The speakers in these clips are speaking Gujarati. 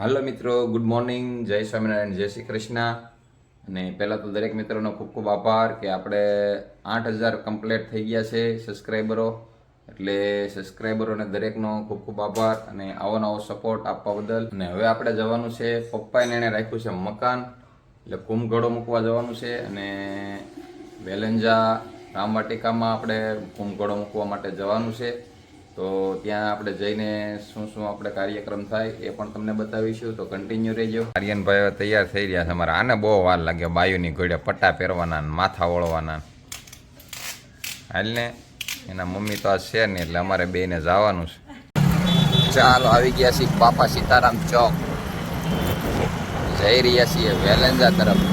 હાલો મિત્રો, ગુડ મોર્નિંગ, જય સ્વામિનારાયણ, જય શ્રી કૃષ્ણ. અને પહેલાં તો દરેક મિત્રોનો ખૂબ ખૂબ આભાર કે આપણે 8,000 કમ્પ્લીટ થઈ ગયા છે સબસ્ક્રાઈબરો. એટલે સબસ્ક્રાઈબરોને દરેકનો ખૂબ ખૂબ આભાર અને આવો નવો સપોર્ટ આપવા બદલ. અને હવે આપણે જવાનું છે, પપ્પાને એણે રાખ્યું છે મકાન, એટલે કુંભઘડો મૂકવા જવાનું છે. અને વેલંજા રામવાટિકામાં આપણે કુંભઘડો મૂકવા માટે જવાનું છે. તો ત્યાં આપણે જઈને શું શું આપણે કાર્યક્રમ થાય એ પણ તમને બતાવીશું, તો કન્ટિન્યુ રહેજો. આર્યનભાઈ તૈયાર થઈ રહ્યા છે. અમારે આને બહુ વાર લાગે, બાયુની ઘોડે પટ્ટા પહેરવાના, માથા ઓળવાના. હાલને એના મમ્મી તો આ છે નહીં, એટલે અમારે બેને જવાનું છે. ચાલો, આવી ગયા છીએ બાપા સીતારામ ચોક, જઈ રહ્યા છીએ વેલંજા તરફ.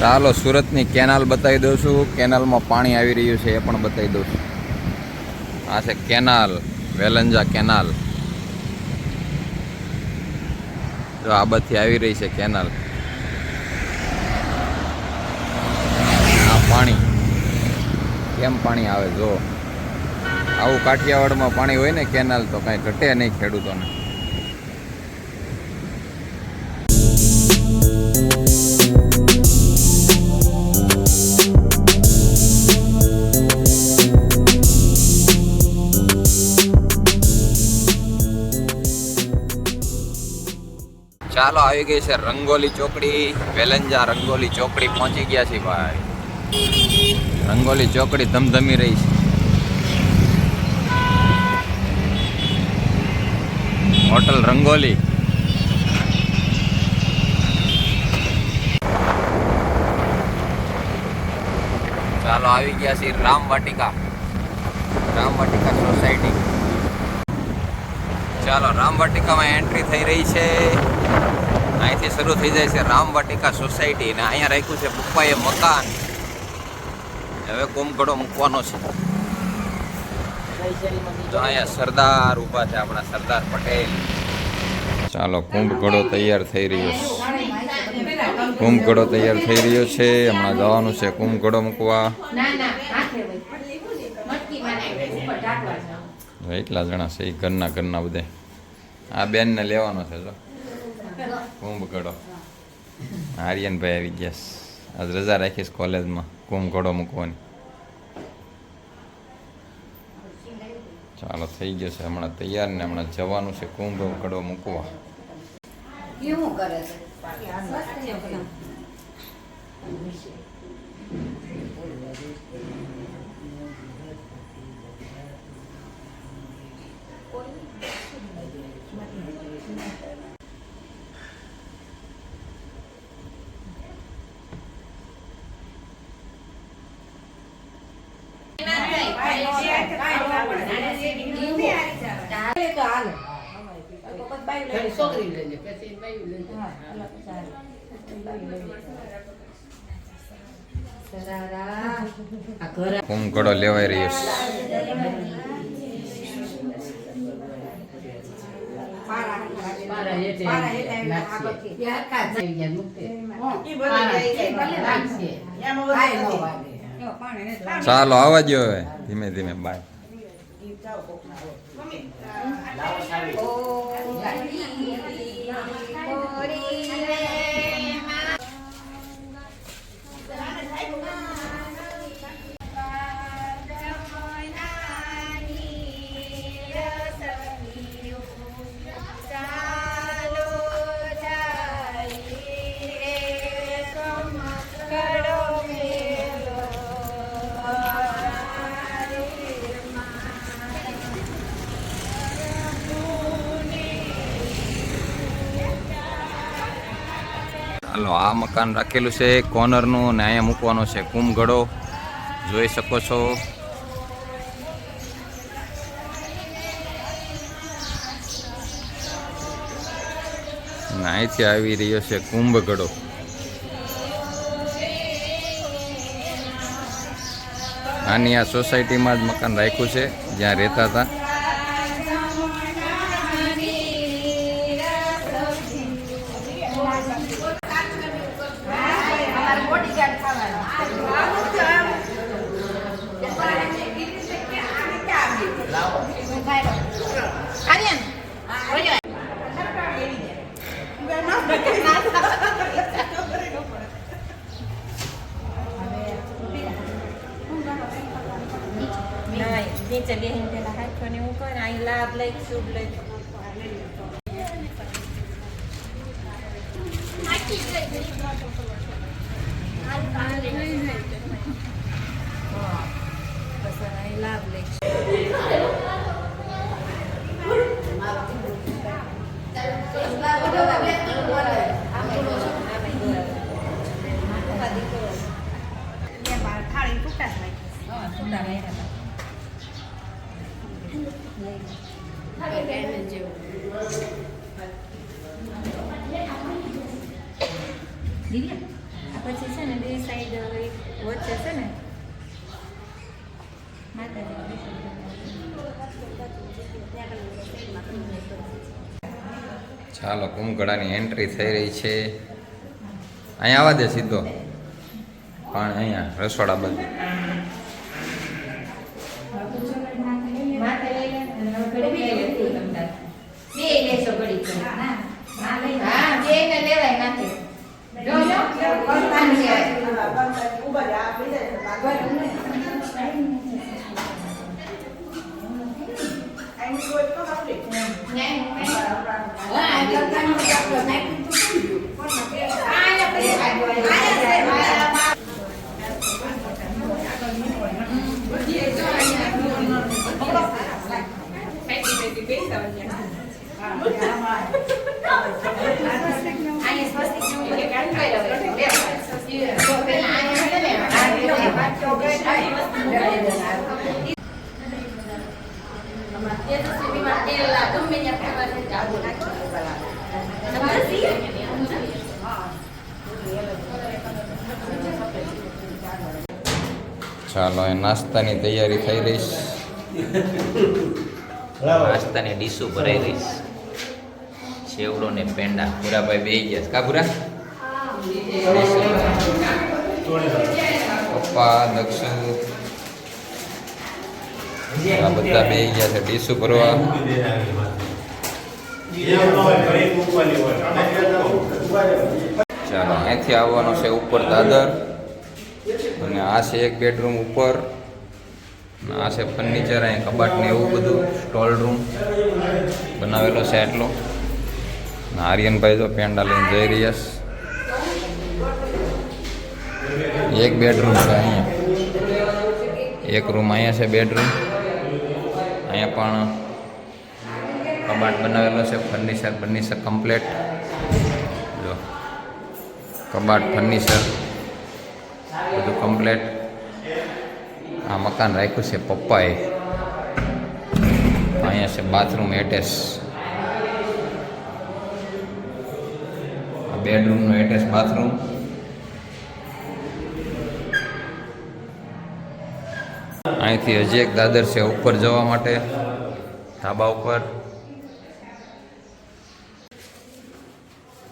ચાલો, સુરતની કેનાલ બતાવી દઉં છું. કેનાલમાં પાણી આવી રહ્યું છે એ પણ બતાવી દઉં છું. આ છે કેનાલ, વેલંજા કેનાલ. જો આ બધી આવી રહી છે કેનાલ. આ પાણી કેમ પાણી આવે જો. આવું કાઠિયાવાડમાં પાણી હોય ને કેનાલ, તો કાંઈ ઘટે નહીં ખેડૂતોને. ચાલો, આવી ગઈ છે રંગોલી ચોકડી, વેલંજા રંગોલી ચોકડી પહોંચી ગયા છે ભાઈ. રંગોલી ચોકડી ધમધમી રહી છે. હોટલ રંગોલી. ચાલો, આવી ગયા છે રામવાટિકા, રામવાટિકા સોસાયટી. ચાલો, રામવાટિકામાં એન્ટ્રી થઈ રહી છે. અહીંથી શરૂ થઈ જાય છે રામવાટિકા સોસાયટી. અને અહીંયા રાખ્યું છે પપ્પાએ મકાન. હવે કુંભઘડો મૂકવાનો છે. તો અહીંયા સરદાર ઊભા છે, આપણા સરદાર પટેલ. ચાલો, કુંભઘડો તૈયાર થઈ રહ્યો છે. કુંભઘડો તૈયાર થઈ રહ્યો છે. હમણાં જવાનું છે કુંભઘડો મૂકવા. એટલા જણા છે એ ઘરના બધા. આ બેનને લેવાનો છે જો કુંભઘડો. આર્યનભાઈ આવી ગયા. આજ રજા રાખીશ કોલેજમાં કુંભઘડો મૂકવાની. ચાલો, થઈ ગયો છે હમણાં તૈયાર ને હમણાં જવાનું છે કુંભઘડો મૂકવા. કુંભઘડો લેવાઈ રહ્યો છે. ચાલો, આવવા દો હવે ધીમે ધીમે. બાય. હાલો આ મકાન રાખેલું છે કોર્નરનું અને અહીંયા મૂકવાનો છે કુંભગળો જોઈ શકો છો. અહીંથી આવી રહ્યો છે કુંભગળો. આની આ સોસાયટીમાં જ મકાન રાખ્યું છે જ્યાં રહેતા હતા. નીચે બેહીને પેલા હાથો ને હું કર અહીં લાભ લઈ શુભ લઈ લાભ લઈ પછી છે ને બે સાઈડ વચ્ચે છે ને ચાલો કુંભગળાની એન્ટ્રી થઈ રહી છે. અહીંયા આવવા દે સીધો પણ અહીંયા રસોડા બાજુ. ચાલો એ નાસ્તાની તૈયારી થઈ રહી છે. નાસ્તાની ડીશું ભરાઈ રહી છે. સેવડો ને પેંડા. ભૂરાભાઈ બેસી ગયા કા ભૂરા? પપ્પા દક્ષુ આ બધા બેસી ગયા છે ડીશું ભરવા. ચાલો અહીંથી આવવાનો છે ઉપર દાદર અને આ છે એક બેડરૂમ ઉપર. આ છે ફર્નિચર, અહીં કબાટ ને એવું બધું સ્ટોલ રૂમ બનાવેલો છે એટલો. આર્યનભાઈ તો પેંડા લઈને જઈ રહ્યા છે. એક બેડરૂમ છે અહીંયા, એક રૂમ અહીંયા છે બેડરૂમ. અહીંયા પણ કબાટ બનાવેલો છે. Furniture complete. જો કબાટ ફર્નિચર બધું કમ્પ્લેટ. આ મકાન રાખ્યું છે પપ્પાએ. અહીંયા છે બાથરૂમ એટેચ. બેડરૂમનું એટેચ બાથરૂમ. અહીંથી હજી એક દાદર છે ઉપર જવા માટે ધાબા ઉપર.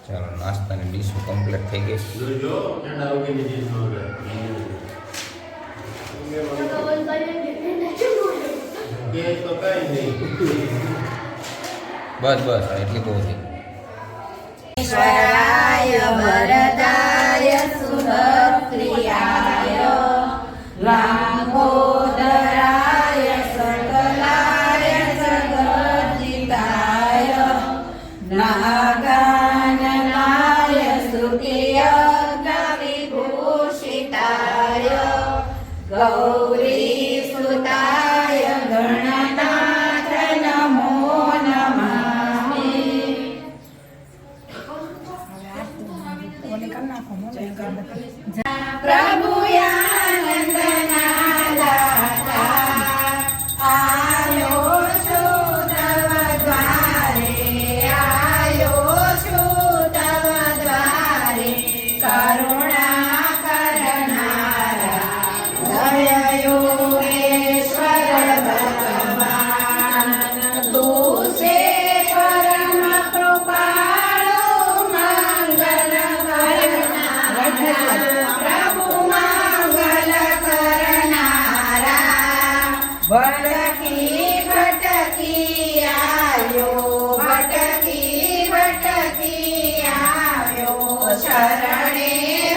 ચાલો નાસ્તાની ડીશ કમ્પ્લીટ થઈ ગઈ. બસ બસ એટલી બહુ થઈ. ઈશ્વરાય વરદાય સુભક્રિયાય લાંબોદરાય સકલાય જગદિતાય નાગાનનાય સુખિય વિભૂષિતાય ગૌરી સુતાય ગણનાથ નમો નમામિ. શરણે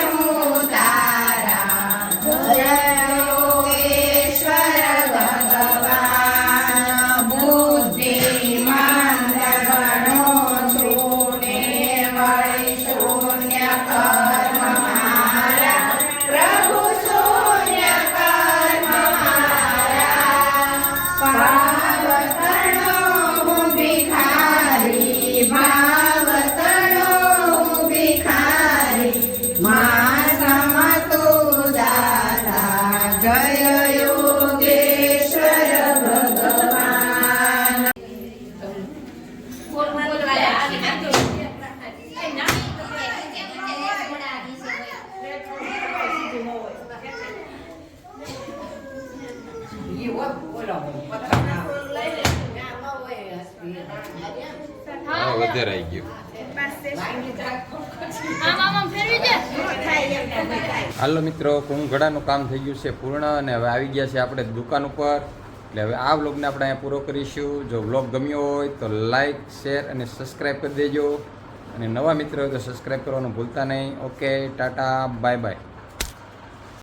હું તારા જય યોગેશ્વર ભગવાન બુદ્ધિમાન ગણો છું ને વળી શૂન્ય કર્મ મારા પ્રભુ શૂન્ય કર્મ મારા ભાવતણો હું ભિખારી ભાવતણો હું ભિખારી મા સમતું દાતા જય યોગેશ્વર ભગવાન વધારે આવી ગયું. હાલો મિત્રો, કુંભઘડાનું કામ થઈ ગયું છે પૂર્ણ અને હવે આવી ગયા છે આપણે દુકાન ઉપર. એટલે હવે આ વ્લોગને આપણે અહીંયા પૂરો કરીશું. જો વ્લોગ ગમ્યો હોય તો લાઈક, શેર અને સબસ્ક્રાઈબ કરી દેજો. અને નવા મિત્રો હોય તો સબસ્ક્રાઈબ કરવાનું ભૂલતા નહીં. Okay, Tata, bye bye.